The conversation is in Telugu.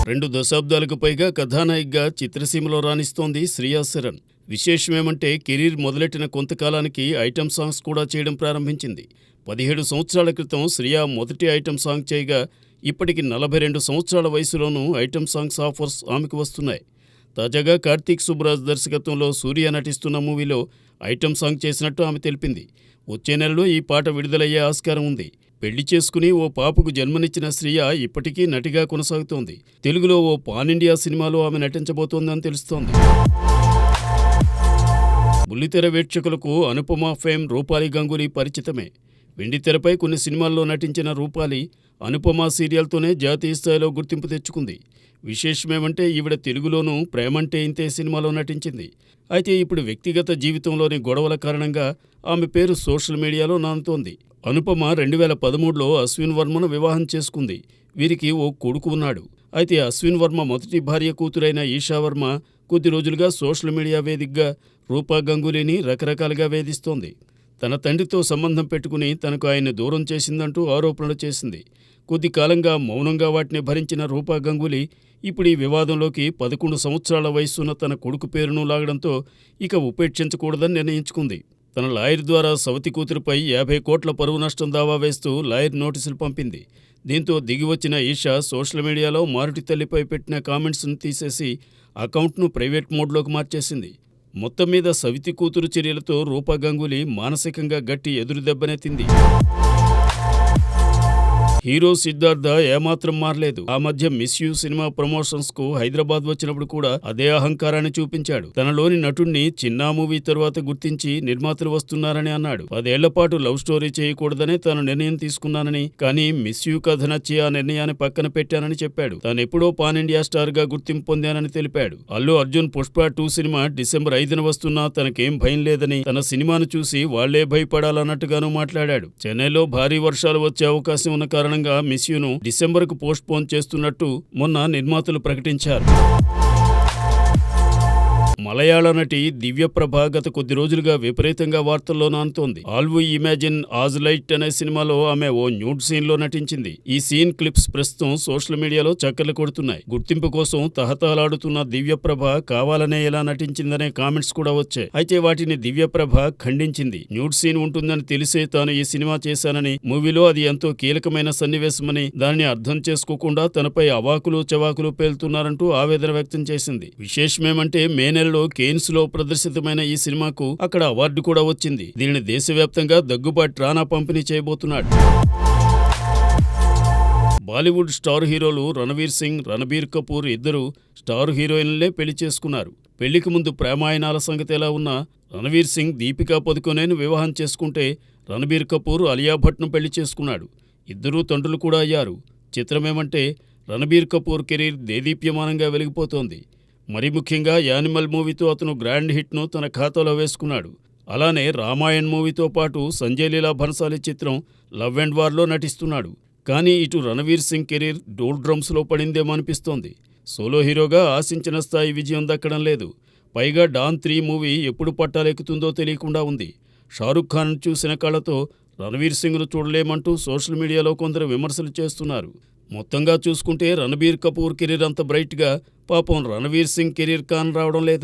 2 దశాబ్దాలకు పైగా కథానాయికగా చిత్రసీమలో రాణిస్తోంది శ్రియా శరన్. విశేషమేమంటే కెరీర్ మొదలెట్టిన కొంతకాలానికి ఐటెం సాంగ్స్ కూడా చేయడం ప్రారంభించింది. 17 సంవత్సరాల క్రితం శ్రియా మొదటి ఐటెం సాంగ్ చేయగా ఇప్పటికి 42 సంవత్సరాల వయసులోనూ ఐటెం సాంగ్స్ ఆఫర్స్ ఆమెకు వస్తున్నాయి. తాజాగా కార్తీక్ సుబ్బరాజ్ దర్శకత్వంలో సూర్య నటిస్తున్న మూవీలో ఐటెం సాంగ్ చేసినట్టు ఆమె తెలిపింది. వచ్చే నెలలో ఈ పాట విడుదలయ్యే ఆస్కారం ఉంది. పెళ్లి చేసుకుని ఓ పాపకు జన్మనిచ్చిన శ్రియా ఇప్పటికీ నటిగా కొనసాగుతోంది. తెలుగులో ఓ పాన్ ఇండియా సినిమాలో ఆమె నటించబోతోందని తెలుస్తోంది. బుల్లితెర వీక్షకులకు అనుపమ ఫేమ్ రూపాలి గంగూలీ పరిచితమే. వెండితెరపై కొన్ని సినిమాల్లో నటించిన రూపాలి అనుపమ సీరియల్తోనే జాతీయ స్థాయిలో గుర్తింపు తెచ్చుకుంది. విశేషమేమంటే ఈవిడ తెలుగులోనూ ప్రేమంటే ఇంతే సినిమాలో నటించింది. అయితే ఇప్పుడు వ్యక్తిగత జీవితంలోని గొడవల కారణంగా ఆమె పేరు సోషల్ మీడియాలో నానుతోంది. అనుపమ 2013లో అశ్విన్ వర్మను వివాహం చేసుకుంది. వీరికి ఓ కొడుకు ఉన్నాడు. అయితే అశ్విన్ వర్మ మొదటి భార్య కూతురైన ఈషా వర్మ కొద్ది రోజులుగా సోషల్ మీడియా వేదికగా రూపా గంగూలీని రకరకాలుగా వేధిస్తోంది. తన తండ్రితో సంబంధం పెట్టుకుని తనకు ఆయన్ని దూరం చేసిందంటూ ఆరోపణలు చేసింది. కొద్ది కాలంగా మౌనంగా వాటిని భరించిన రూపా గంగూలీ ఇప్పుడు ఈ వివాదంలోకి 11 సంవత్సరాల వయసున్న తన కొడుకు పేరును లాగడంతో ఇక ఉపేక్షించకూడదని నిర్ణయించుకుంది. తన లాయర్ ద్వారా సవతి కూతురుపై 50 కోట్ల పరువు నష్టం దావా వేస్తూ లాయర్ నోటీసులు పంపింది. దీంతో దిగివచ్చిన ఈషా సోషల్ మీడియాలో మారుటి తల్లిపై పెట్టిన కామెంట్స్ను తీసేసి అకౌంట్ను ప్రైవేట్ మోడ్లోకి మార్చేసింది. మొత్తం మీద సవితి కూతురు చర్యలతో రూపా గంగూలీ మానసికంగా గట్టి ఎదురుదెబ్బనే తింది. హీరో సిద్ధార్థ ఏమాత్రం మారలేదు. ఆ మధ్య మిస్ యూ సినిమా ప్రమోషన్స్ కు హైదరాబాద్ వచ్చినప్పుడు కూడా అదే అహంకారాన్ని చూపించాడు. తనలోని నటుణ్ణి చిన్నా మూవీ తరువాత గుర్తించి నిర్మాతలు వస్తున్నారని అన్నాడు. 10 ఏళ్ల పాటు లవ్ స్టోరీ చేయకూడదనే తాను నిర్ణయం తీసుకున్నానని, కానీ మిస్ యూ కథ నచ్చి ఆ నిర్ణయాన్ని పక్కన పెట్టానని చెప్పాడు. తానెప్పుడో పాన్ ఇండియా స్టార్ గా గుర్తింపు పొందానని తెలిపాడు. అల్లు అర్జున్ పుష్ప 2 సినిమా డిసెంబర్ 5న వస్తున్నా తనకేం భయం లేదని, తన సినిమాను చూసి వాళ్లే భయపడాలన్నట్టుగానూ మాట్లాడాడు. చెన్నైలో భారీ వర్షాలు వచ్చే అవకాశం ఉన్న కారణంగా మిస్ యూను డిసెంబర్కు పోస్ట్ పోన్ చేస్తున్నట్టు మొన్న నిర్మాతలు ప్రకటించారు. మలయాళ నటి దివ్యప్రభ గత కొద్ది రోజులుగా విపరీతంగా వార్తల్లో నానుతోంది. All We Imagine As Light అనే సినిమాలో ఆమె ఓ న్యూడ్ సీన్ లో నటించింది. ఈ సీన్ క్లిప్స్ ప్రస్తుతం సోషల్ మీడియాలో చక్కర్లు కొడుతున్నాయి. గుర్తింపు కోసం తహతహలాడుతున్న దివ్యప్రభ కావాలనే ఎలా నటించిందనే కామెంట్స్ కూడా వచ్చాయి. అయితే వాటిని దివ్యప్రభ ఖండించింది. న్యూడ్ సీన్ ఉంటుందని తెలిసే తాను ఈ సినిమా చేశానని, మూవీలో అది ఎంతో కీలకమైన సన్నివేశమని, దాన్ని అర్థం చేసుకోకుండా తనపై అవాకులు చవాకులు పేలుతున్నారంటూ ఆవేదన వ్యక్తం చేసింది. విశేషమేమంటే మే నెలలో కేన్స్ లో ప్రదర్శితమైన ఈ సినిమాకు అక్కడ అవార్డు కూడా వచ్చింది. దీనిని దేశవ్యాప్తంగా దగ్గుబాటి రానా పంపిణీ చేయబోతున్నాడు. బాలీవుడ్ స్టార్ హీరోలు రణవీర్ సింగ్, రణబీర్ కపూర్ ఇద్దరు స్టార్ హీరోయిన్లే పెళ్లి చేసుకున్నారు. పెళ్లికి ముందు ప్రేమాయణాల సంగతి ఎలా ఉన్నా రణవీర్ సింగ్ దీపికా పదుకొనేను వివాహం చేసుకుంటే, రణబీర్ కపూర్ అలియా భట్ను పెళ్లి చేసుకున్నాడు. ఇద్దరూ తండ్రులు కూడా అయ్యారు. చిత్రమేమంటే రణబీర్ కపూర్ కెరీర్ దేదీప్యమానంగా వెలిగిపోతోంది. మరి ముఖ్యంగా యానిమల్ మూవీతో అతను గ్రాండ్ హిట్ను తన ఖాతాలో వేసుకున్నాడు. అలానే రామాయణ్ మూవీతో పాటు సంజయ్ లీలా భన్సాలి చిత్రం లవ్ అండ్ వార్లో నటిస్తున్నాడు. కానీ ఇటు రణవీర్ సింగ్ కెరీర్ డోల్ డ్రమ్స్లో పడిందేమో అనిపిస్తోంది. సోలో హీరోగా ఆశించిన స్థాయి విజయం దక్కడం లేదు. పైగా డాన్ 3 మూవీ ఎప్పుడు పట్టాలెక్కుతుందో తెలియకుండా ఉంది. షారుఖ్ ఖాన్ చూసిన కళ్ళతో రణవీర్ సింగ్ను చూడలేమంటూ సోషల్ మీడియాలో కొందరు విమర్శలు చేస్తున్నారు. మొత్తంగా చూసుకుంటే రణబీర్ కపూర్ కెరీర్ అంత బ్రైట్గా పాపం రణవీర్ సింగ్ కెరీర్ కాన్ రావడం లేదు.